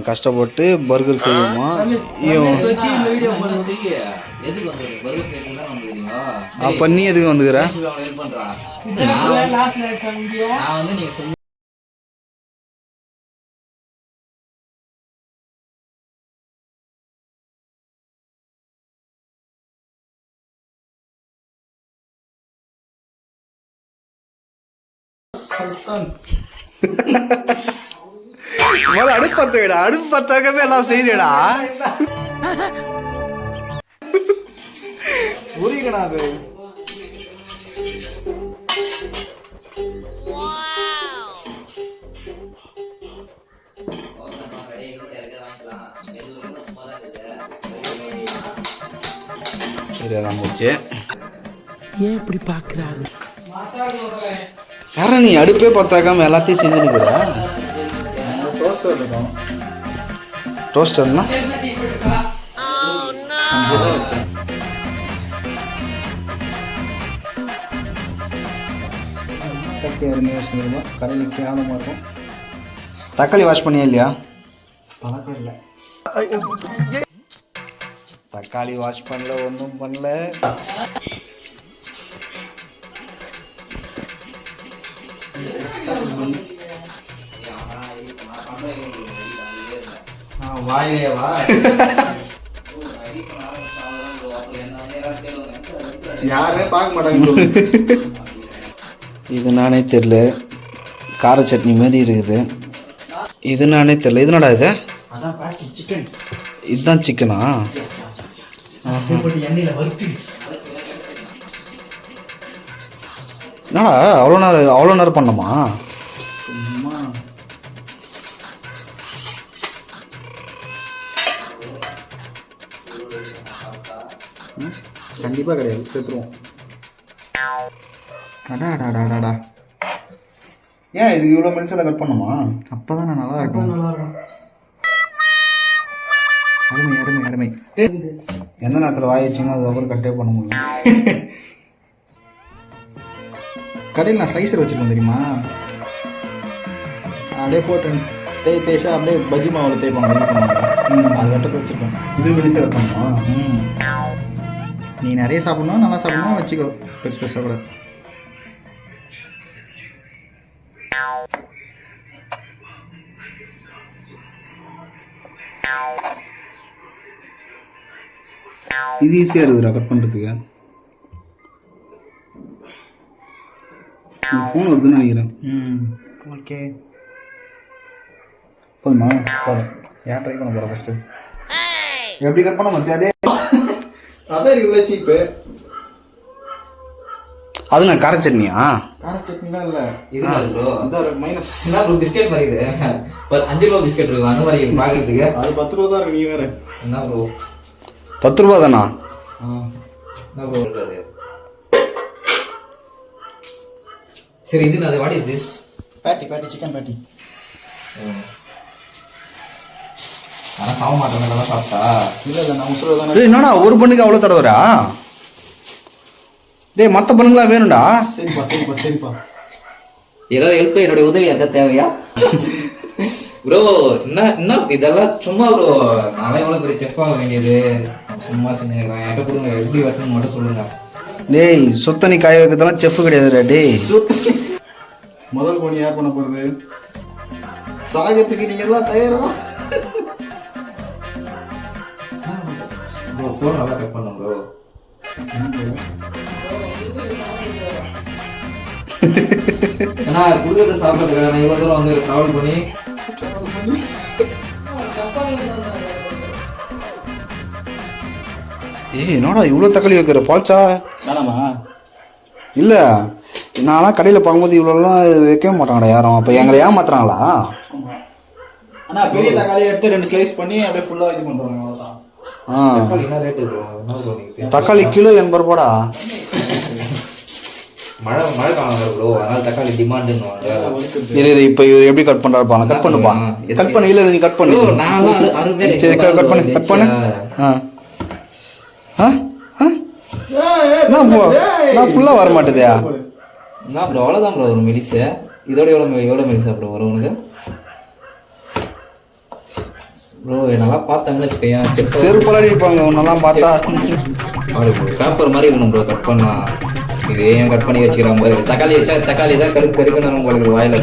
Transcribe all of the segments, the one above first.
கஷ்டப்பட்டு பர்கர் செய்வோமா அப்ப நீ எதுக்கு வந்துக்கிற அடுப்பு பத்த விடா அடுப்பு பத்தாக்கவே எல்லாம் செய்யடா புரியலடா அது சரியாதான் போச்சு ஏன் இப்படி பாக்குறாரு யாரா நீ அடுப்பே பத்தாக்காம எல்லாத்தையும் செஞ்சுருக்குற டோஸ்டர்னா கடையில் கேவலமாக இருக்கும். தக்காளி வாஷ் பண்ணியா இல்லையா? பழக்கம் இல்லை. தக்காளி வாஷ் பண்ணல, ஒன்றும் பண்ணல. வாயிலேவா யாருமே பார்க்க மாட்டாங்க. இது நானே தெரியல, கார சட்னி மாதிரி இருக்குது. இது நானே தெரியல. இது என்னடா இது? இதுதான் சிக்கனா? என்னடா அவ்வளோ நேரம் பண்ணமா? சும்மா கண்டிப்பாக கிடையாது, சேர்த்துருவோம். அடாடாடாடாடா, ஏன் இதுக்கு இவ்வளோ மெலிசாக கட் பண்ணுமா? அப்போ தான் நான் நல்லா இருக்கும். அருமை அருமை அருமை. எந்த நேரத்தில் வாயிடுச்சுன்னா அதுக்கப்புறம் கட்டே பண்ண முடியும். கடையில் நான் ஸ்லைசர் வச்சுருக்கேன் தெரியுமா? அப்படியே போட்டு தேய்ச்சா அப்படியே பஜ்ஜி மாவில் தேய்ப்பாங்க. அது கட்டத்தை வச்சுருக்கேன். இது மெலிசாக கட் பண்ணுமா? நீ நிறைய சாப்பிட்ணும், நல்லா சாப்பிட்ணும் வச்சுக்கோ, பெருசு பெருசாக கூட. இது ஈஸியாக இருக்குதுடா கட் பண்ணுறதுக்கு. ஃபோன் வருதுன்னு நினைக்கிறேன். ஓகே போதுமா? போதும். ஏன் ட்ரை பண்ண போகிறேன் ஃபஸ்ட்டு? எப்படி கட் பண்ண மாட்டேன்? அதான் இருக்குதுல சீப்பு. அது நான் கார சட்னியா? கார சட்னிலாம் இல்லை, இது ப்ரோ. இந்த மைனஸ் என்ன ப்ரோ, பிஸ்கெட் மாதிரி இது. 5 ரூபா பிஸ்கெட் இருக்கும் அந்த மாதிரி இருக்கு பார்க்கறதுக்கு. அது 10 ரூபா தான் இருக்கு. நீ வேற என்ன ப்ரோ? 10 ரூபா தானா? என்ன ப்ரோ அது? சரி, இது அது வாட் இஸ் திஸ்? பேட்டி சிக்கன் பேட்டி. ஆனால் சாப்பிட மாட்டேன், நல்லா சாப்பிட்டா. இல்லை நான் உசுர தானே. என்னடா ஒரு பண்ணுக்கு அவ்வளோ தடவரா? டேய் மற்ற பண்ணுங்களாம் வேணும்டா. சரிப்பா. ஏதாவது ஹெல்ப், என்னுடைய உதவி எந்த தேவையா ப்ரோ? என்ன இதெல்லாம் சும்மா ப்ரோ. நான் எவ்வளோ பெரிய செஃப் ஆக வேண்டியது, சும்மா செஞ்சுக்கிறேன். என்கிட்ட கொடுங்க, எப்படி வரணும்னு மட்டும் சொல்லுங்க. டேய் சுத்தனி காய வைக்கிறதெல்லாம் செஃப் கிடையாதுடா. டேய் முதல் போனி யார் பண்ண போகிறது? சாகத்துக்கு நீங்கள் எல்லாம் தயாரா? ப்ரோ நல்லா கட் பண்ணோம் ப்ரோ. ஏன்னா குடுக்கத்தை சாப்பிட்றதுக்கு நான் இவ்வளோ தூரம் வந்து ட்ராவல் பண்ணி என்னடா இவ்வளோ தக்காளி வைக்கிற? பால்ச்சா வேணாமா? இல்லை, நான்லாம் கடையில் பார்க்கும்போது இவ்வளோலாம் வைக்கவே மாட்டாங்கடா யாரும். அப்போ எங்களை ஏமாத்துறாங்களா? ஆனால் பெரிய தக்காளி எடுத்து 2 ஸ்லைஸ் பண்ணி அப்படியே ஃபுல்லாக இது பண்ணுறாங்க, அவ்வளோதான். தக்காளி கிலோ 80 ரூபாடா. மழை காலம் ப்ரோ, அதனால தக்காளி டிமாண்டுன்னுவாங்க. இப்போ எப்படி கட் பண்றாருப்பா? கட் பண்ணுப்பா, கட் பண்ணு. இல்லை நீ கட் பண்ணு. சரி கட் பண்ணு. நான் ஃபுல்லாக வர மாட்டேதா? என்ன ப்ரோ அவ்வளோதான் ப்ரோ ஒரு மெலிசு. இதோட எவ்வளோ மெலிசா ப்ரோ வரும் உனக்கு? ப்ரோ என்னெல்லாம் பார்த்தோம்னு வச்சுக்கோயேன் செருப்பெல்லாம் அடிப்பாங்க உன்னெல்லாம் பார்த்தா. பேப்பர் மாதிரி இருக்கணும் ப்ரோ கட் பண்ணா. இது ஏன் கட் பண்ணி வச்சுக்கிறான் பாரு. தக்காளி வச்சா தக்காளி தான் கருக்கு கருக்குன்னு உங்களுக்கு வாயில.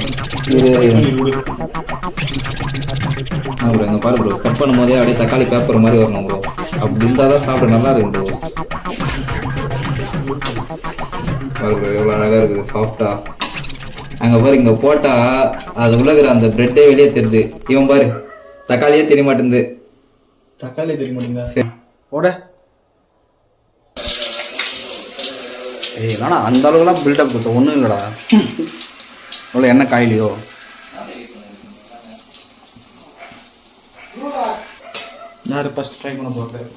ப்ரோ இங்கே பாரு ப்ரோ கட் பண்ணும் போதே அப்படியே தக்காளி பேப்பர் மாதிரி வரணும் ப்ரோ. அப்படி இருந்தால் தான் சாப்பிட நல்லா இருக்கும் ப்ரோ. பாரு ப்ரோ எவ்வளோ அழகாக இருக்குது சாஃப்டா. அங்கே பாரு இங்கே போட்டால் அது உள்ளகிற அந்த பிரெட்டே வெளியே தெரியுது. இவன் பாரு தக்காளியே தெரிய மாட்டேங்குது. தக்காளி தெரிய மாட்டேங்குதா? ஓட ஏய் வேணா அந்த அளவுக்குலாம் பில்டப் கொடுத்த ஒன்றும் இல்லைடா. அவ்வளோ என்ன காயிலையோ யார் ஃபர்ஸ்ட் ட்ரை பண்ண போகிறேன்?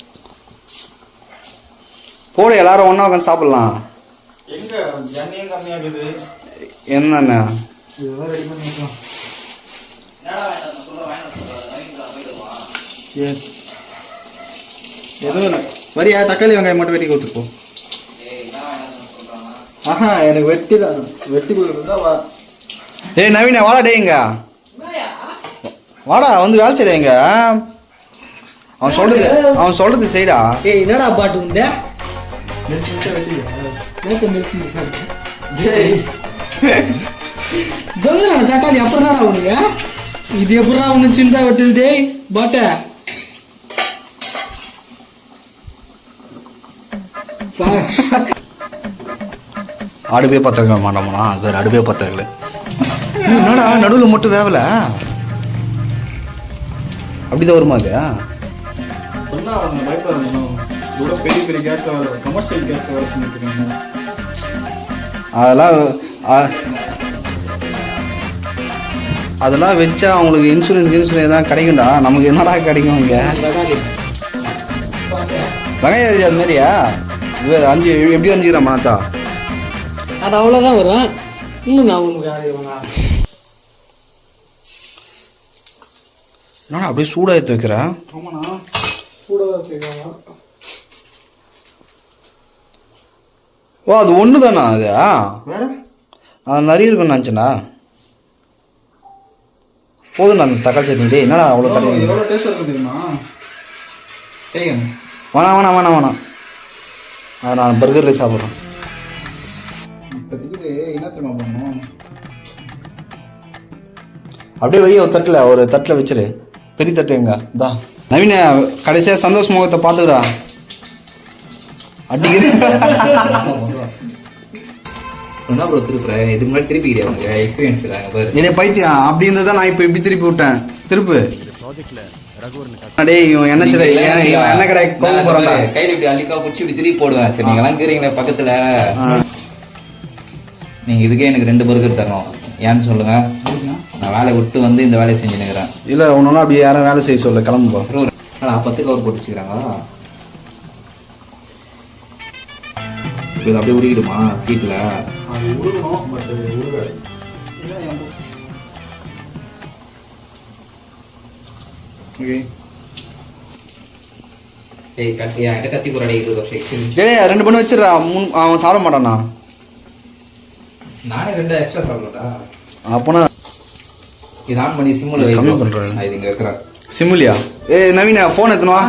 போட எல்லாரும் ஒன்றா உட்காந்து சாப்பிட்லாம். எங்க எண்ணெயும் கம்மியாகுது. என்னண்ணா இதெல்லாம் ரெடி பண்ணி வைக்கலாம். எதுவும் இல்லை. வரியா தக்காளி வெங்காயம் மட்டும் வெட்டி கொடுத்துப்போ. ஆஹா எனக்கு வெட்டி தான் வெட்டி கொடுக்குறதா வா. ஏய் நவீன வாடா டேங்க வாடா வந்து வேலை செய்யல எங்க அவன் சொல்றது செய்டா. ஏய் என்னடா பாட்டு உண்ட வெட்டி தக்காளி எப்படா உனங்க இது எப்படா ஒண்ணு சின்னதா வெட்டுது டேய் பாட்ட அடுப்பே பத்த வைக்க மாட்டோம்னா அது வேறு அடுப்பே பத்த வைக்கல. என்னடா நடுவில் மட்டும் வேவல அப்படிதான் வருமா அது? சொன்னா அவங்க பயப்படணும். இவ்வளோ பெரிய பெரிய கேஸ் கமர்ஷியல் கேஸ் வேலை செஞ்சுருக்காங்க. அதெல்லாம் வச்சா அவங்களுக்கு இன்சூரன்ஸ் தான் கிடைக்கும்டா. நமக்கு என்னடா கிடைக்கும் இங்கே? வெங்காயம் ஏரியா அது மாதிரியா? வேறு 5 எப்படி 5 கிராம் மாத்தா? அது அவ்வளோதான் வரும். இன்னும் நான் உனக்கு நான் அப்படியே சூடாக எடுத்து வைக்கிறேன். ஆமாண்ணா சூடாக வச்சுருக்காங்க. ஓ அது ஒன்று தானா அது? வேற அது நிறைய இருக்குன்னு நினச்சேண்ணா. போதுண்ணா அந்த தக்காளி சட்னி. டே என்னடா அவ்வளோ தக்காளி? எவ்வளோ டேஸ்ட் இருக்கும் தெரியுமா? சரிங்க வேணாம் அது நான் பர்கரில் சாப்பிட்றேன். இப்போதைக்கு என்ன தெரியுமா பண்ணணும்? அப்படியே ஒரு தட்டில் வச்சிரு. பெரிய தட்டு எங்க தான் நவீன கடைசியாக சந்தோஷ் முகத்தை பார்த்துக்கடா. அடிக்கிற என்ன ப்ரோ திருப்புறேன் இதுக்கு முன்னாடி திருப்பிக்கிறியா உனக்கு எக்ஸ்பீரியன்ஸ் இருக்காங்க பாரு. என்னை பைத்தியம் அப்படி இருந்தால் தான் நான் இப்போ இப்படி திருப்பி விட்டேன். திருப்பு டேய் இவன் என்ன கடை என்ன கடை கையில் இப்படி அள்ளிக்கா பிடிச்சி இப்படி திருப்பி போடுவேன். சரி நீங்களாம் இருக்கிறீங்களே பக்கத்தில். நீங்கள் இதுக்கே எனக்கு 2 பர்கர் தரணும். ஏன்னு சொல்லுங்க. நான் வேலையை விட்டு வந்து இந்த வேலையை செஞ்சுனுக்கிறேன். இல்லை ஒன்றுனா அப்படி யாரும் வேலை செய்ய சொல்ல கிளம்புப்பா. 10 கவர் போட்டு வச்சுக்கிறாங்களா? இது அப்படியே உருகிடுமா வீட்டில்? அது உருகணும் பட் உருகாது. ஓகே கத்தி குரடை 20 வருஷம். டேய் 2 பண்ணி வச்சிடறா. அவன் சாப்பிட மாட்டானா? நானே 2 எக்ஸ்ட்ரா சாப்பிடட்டா? அப்போனா இது ஆன் பண்ணி சிம்மில் கம்மி பண்ணுறேன். இது இங்கே வைக்கிறேன். சிம்லியா? நவீன ஃபோன் எடுத்துனுவா.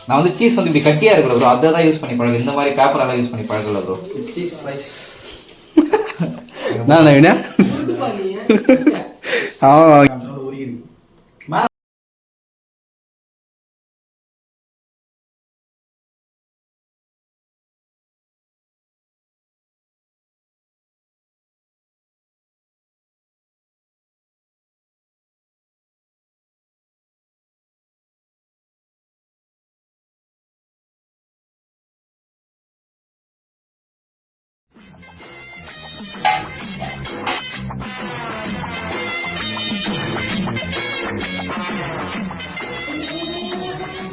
நான் வந்து சீஸ் வந்து இப்படி கட்டியா இருக்கல ப்ரோ. அதை தான் யூஸ் பண்ணி பழகல. இந்த மாதிரி பேப்பர் எல்லாம் யூஸ் பண்ணி பழகல ப்ரோ. நான் நவீனா அவன்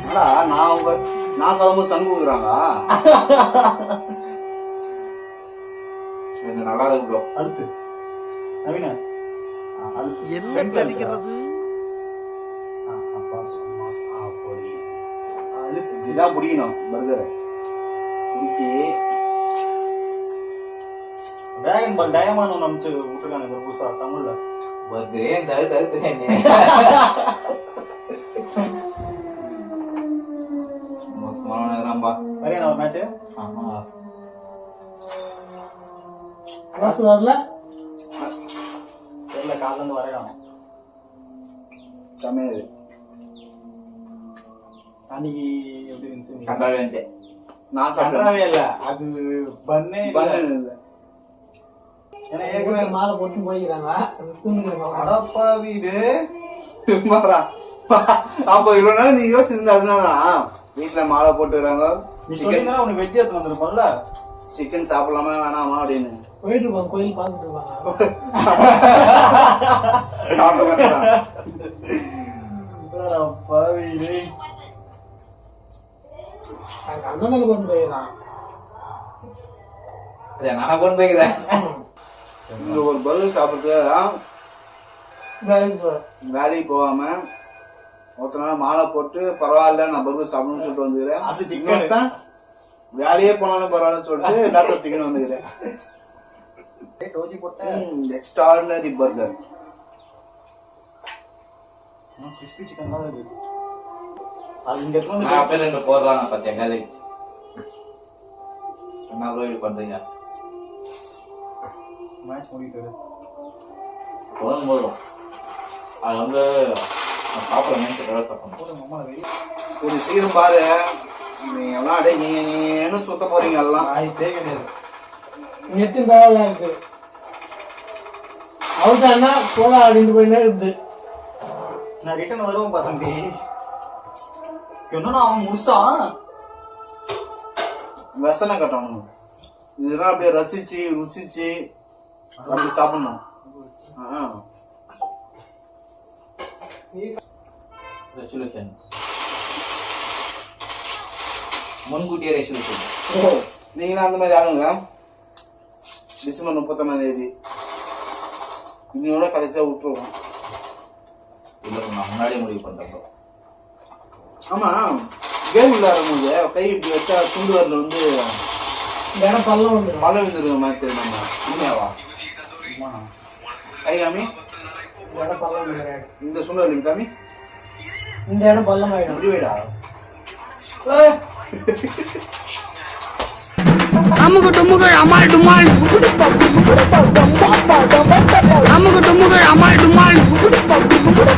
என்னடா நான் சொல்லும்போது சங்கு ஊதுறாங்க. இது நல்லா இருக்கு ப்ரோ. அடுத்து நவீன என்ன தெரிகிறது? அப்பா சும்மா அப்படி அழுத்து. இதுதான் பிடிக்கணும் பர்கரை பிடிச்சி டிராகன் பால் டயமான் ஒன்று அனுப்பிச்சு விட்டுருக்காங்க புதுசா தமிழ்ல. பர்கரே தருத்துறேன் மோசமான நேரம்பா. வரையா ஒரு மேட்ச் ஆமா காசு வரல. தெரியல, காலைல இருந்து வரையாம். சமையல் அன்னைக்கு எப்படி இருந்துச்சு? கண்டாவே இருந்துச்சு. நான் சாப்பிட்டேன். கண்டாவே இல்ல, அது பண்ணே பண்ணு இல்லை. ஏன்னா ஏற்கனவே மாலை போட்டு போய்க்கிறாங்க. அது தூண்டுகிறாங்க. அடப்பா வீடு சும்மாடா. அப்ப இவ்வளவு நேரம் நீ யோசிச்சிருந்தா அதனாலதான் வீட்டுல மாலை போட்டுக்கிறாங்க. நீ சொன்னீங்கன்னா உனக்கு வெஜ் எடுத்து வந்திருப்போம்ல. சிக்கன் சாப்பிடலாமா வேணாமா அப்படின்னு போயிட்டு இருப்பாங்க, கோயில் பார்த்துட்டு இருப்பாங்க. சாப்பிட வேண்டாம். அடப்பா வீடு அண்ணன் கொண்டு போயிடறான். நான் கொண்டு போய்க்கிறேன். இங்க ஒரு பர்கர் சாப்பிட்டு வேலைக்கு போகாம ஒருத்தனால மாலை போட்டு பரவாயில்ல நான் பர்கர் சாப்பிடணும்னு சொல்லிட்டு வந்துக்கிறேன். அது chicken. இன்னொருத்தன் வேலையே போனாலும் பரவாயில்லன்னு சொல்லிட்டு லேப்டாப் சிக்கன் வந்துக்கிறேன். டோஜி போட்டேன். Extraordinary burger. கிறிஸ்பி சிக்கன் தான் இருக்கு. அது இங்க எடுத்து நான் வந்து அப்படியே ரெண்டு போடுறாங்க பத்தியா காலேஜ். என்ன ப்ரோ இது பண்றீங்க? மேட்ச் முடிக்கிறது. போதும் போதும். அது வந்து நான் சாப்பிட நினைச்சு சாப்பிடணும். போதும் அம்மா வெறி. ஒரு சீரும் பாரு, நீங்க எல்லாம் அடே நீன்னு சுத்த போறீங்க எல்லாம். ஆயிட்டே கிடையாது. நெட்டு தேவையா இருக்கு. அவுட்டானா போல ஆடிட்டு போயினே இருந்து. நான் ரிட்டர்ன் வருவேன் தம்பி. இன்னும் அவன் முடிச்சிட்டான். வசனம் கட்டணும். இதெல்லாம் அப்படியே ரசிச்சு ருசிச்சு அப்படி சாப்பிடணும். ரெசல்யூஷன் முன்கூட்டியே ரெசல்யூஷன். ஓ, நீங்களும் அந்த மாதிரி ஆளுங்க. டிசம்பர் 31 இன்னையோட கடைசியா விட்டுருவோம். இல்லை நான் முன்னாடியே முடிவு பண்ணிட்டேன். ஆமா, கேம் விளையாடும் போது கை இப்படி வச்சா துண்டு வரல வந்து இந்த இடம் பள்ளம் வந்துடும். மழை விழுந்துருக்க மாதிரி தெரியும். நம்ம உண்மையாவா கை காமி, இந்த இடம் பள்ளம் வந்துடும். இந்த சுண்டல் காமி, இந்த இடம் பள்ளம் ஆயிடும். முடிவேடா. அமுகு டுமுகள் அமால் டுமால் அமுகு டுமுகள் அமால் டுமால்